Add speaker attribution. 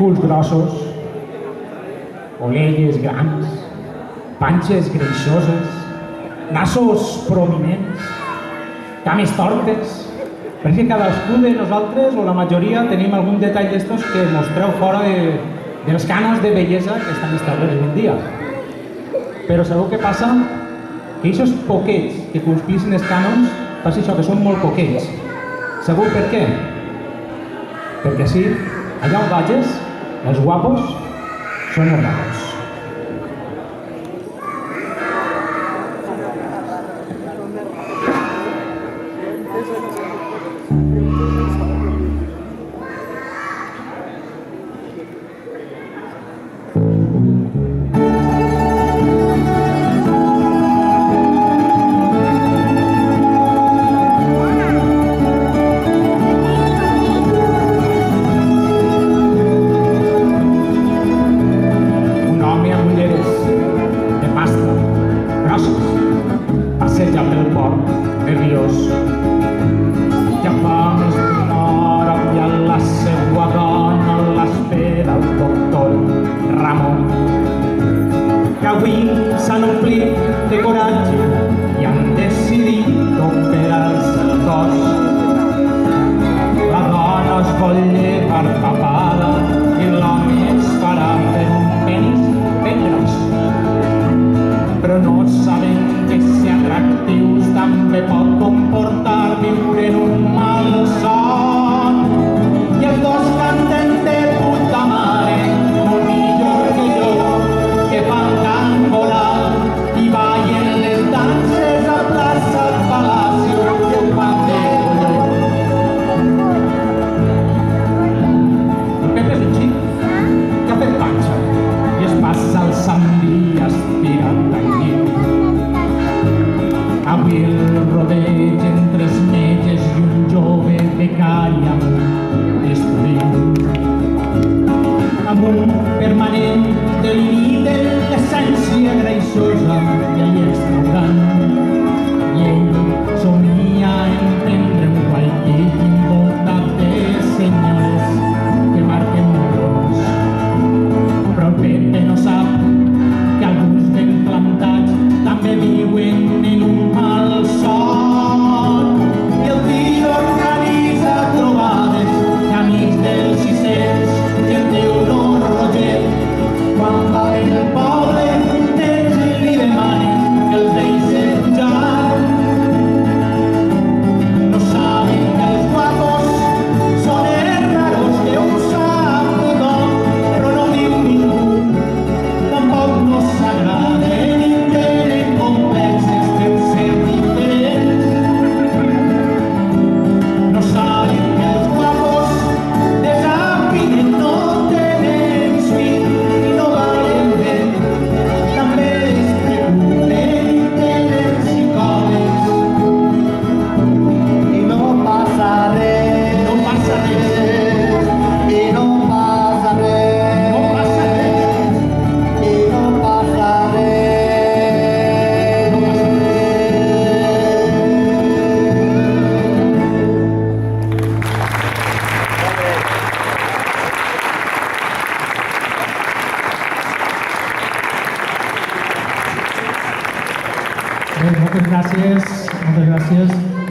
Speaker 1: culs grossos, orelles grans, panxes greixoses, nassos prominents, cames tortes, perquè cadascú de nosaltres, o la majoria, tenim algun detall d'estos que mostreu fora dels cànons de bellesa que estan establerts avui en dia. Però sabeu què passa? Que aquests poquets que conspissen els cànons passa això, que són molt poquets. Sabeu per què? Perquè sí, allà on vages, els guapos són els raros. Moltes gràcies.